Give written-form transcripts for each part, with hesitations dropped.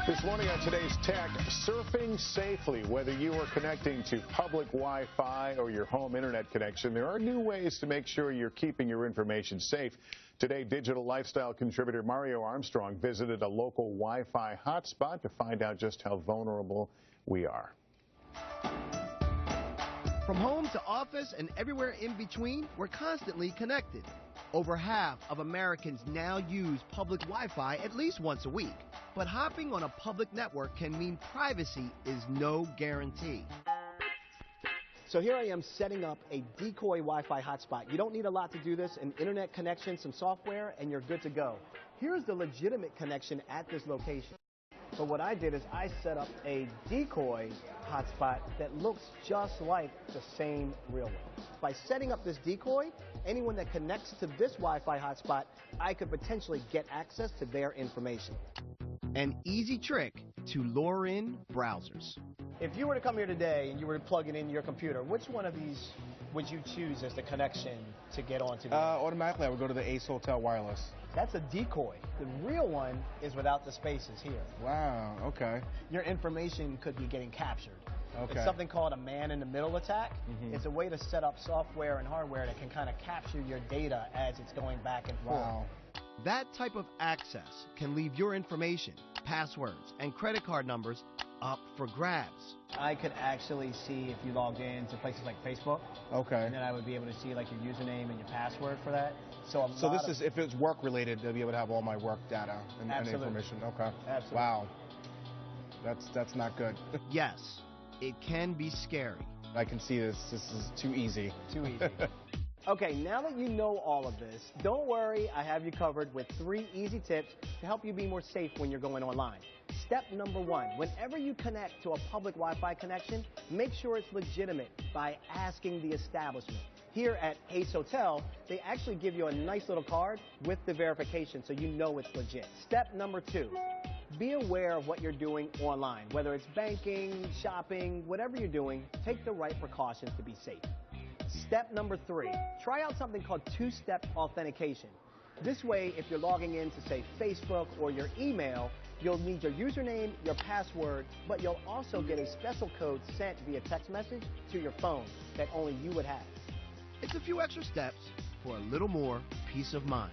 This morning on Today's Tech, surfing safely. Whether you are connecting to public Wi-Fi or your home internet connection, there are new ways to make sure you're keeping your information safe. Today, digital lifestyle contributor Mario Armstrong visited a local Wi-Fi hotspot to find out just how vulnerable we are. From home to office and everywhere in between, we're constantly connected. Over half of Americans now use public Wi-Fi at least once a week. But hopping on a public network can mean privacy is no guarantee. So here I am setting up a decoy Wi-Fi hotspot. You don't need a lot to do this, an internet connection, some software, and you're good to go. Here's the legitimate connection at this location. But what I did is I set up a decoy hotspot that looks just like the same real one. By setting up this decoy, anyone that connects to this Wi-Fi hotspot, I could potentially get access to their information. An easy trick to lure in browsers. If you were to come here today and you were to plug it in your computer, which one of these would you choose as the connection to get onto the Automatically, I would go to the Ace Hotel Wireless. That's a decoy. The real one is without the spaces here. Wow, okay. Your information could be getting captured. Okay. It's something called a man-in-the-middle attack. It's a way to set up software and hardware that can kind of capture your data as it's going back and forth. Wow. That type of access can leave your information, passwords, and credit card numbers up for grabs. I could actually see if you logged in to places like Facebook. Okay. And then I would be able to see like your username and your password for that. So this is, if it's work related, they'll be able to have all my work data and information. Okay. Absolutely. Wow. That's not good. Yes, it can be scary. I can see this. This is too easy. Too easy. Okay, now that you know all of this, don't worry, I have you covered with 3 easy tips to help you be more safe when you're going online. Step number 1, whenever you connect to a public Wi-Fi connection, make sure it's legitimate by asking the establishment. Here at Ace Hotel, they actually give you a nice little card with the verification so you know it's legit. Step number 2, be aware of what you're doing online. Whether it's banking, shopping, whatever you're doing, take the right precautions to be safe. Step number 3, try out something called 2-step authentication. This way, if you're logging in to, say, Facebook or your email, you'll need your username, your password, but you'll also get a special code sent via text message to your phone that only you would have. It's a few extra steps for a little more peace of mind.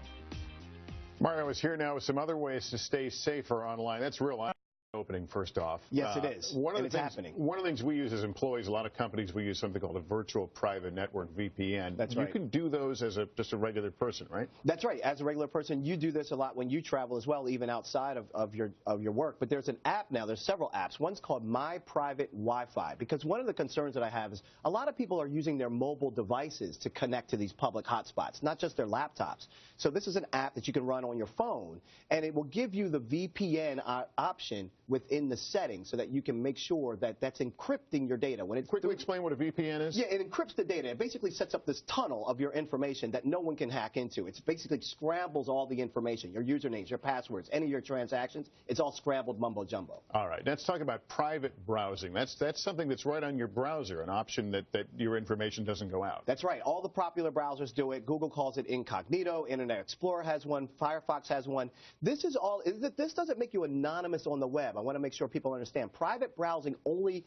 Mario is here now with some other ways to stay safer online. That's real eye-opening, first off. Yes, it is. It's happening. One of the things we use as employees, a lot of companies, we use something called a virtual private network, VPN. That's right. You can do those as just a regular person, right? That's right. As a regular person, you do this a lot when you travel as well, even outside of your work. But there's an app now. There's several apps. One's called My Private Wi-Fi, because one of the concerns that I have is a lot of people are using their mobile devices to connect to these public hotspots, not just their laptops. So this is an app that you can run on your phone, and it will give you the VPN option within the settings so that you can make sure that that's encrypting your data. Quickly explain what a VPN is. Yeah, it encrypts the data. It basically sets up this tunnel of your information that no one can hack into. It basically scrambles all the information, your usernames, your passwords, any of your transactions. It's all scrambled mumbo jumbo. All right, let's talk about private browsing. That's something that's right on your browser, an option that your information doesn't go out. That's right. All the popular browsers do it. Google calls it incognito. Internet Explorer has one. Firefox has one. This doesn't make you anonymous on the web. I want to make sure people understand. Private browsing only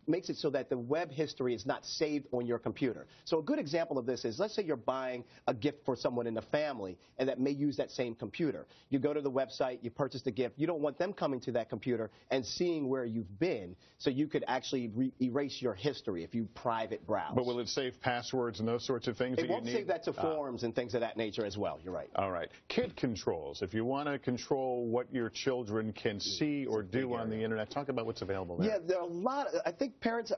makes it so that the web history is not saved on your computer. So a good example of this is, let's say you're buying a gift for someone in the family and that may use that same computer. You go to the website, you purchase the gift. You don't want them coming to that computer and seeing where you've been, so you could actually erase your history if you private browse. But will it save passwords and those sorts of things? It won't save that to forms and things of that nature as well. You're right. All right. Kid controls. If you want to control what your children can see or do on the internet, talk about what's available there. Yeah, there are a lot. I think parents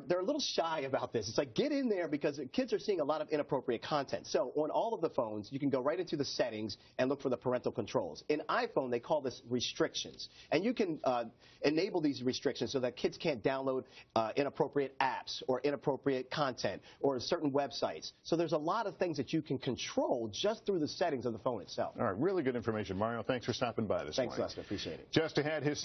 they're a little shy about this. It's like, get in there, because kids are seeing a lot of inappropriate content. So on all of the phones, you can go right into the settings and look for the parental controls. In iPhone, they call this restrictions. And you can enable these restrictions so that kids can't download inappropriate apps or inappropriate content or certain websites. So there's a lot of things that you can control just through the settings of the phone itself. All right, really good information. Mario, thanks for stopping by this morning. Thanks, Lester. Appreciate it. Just ahead, his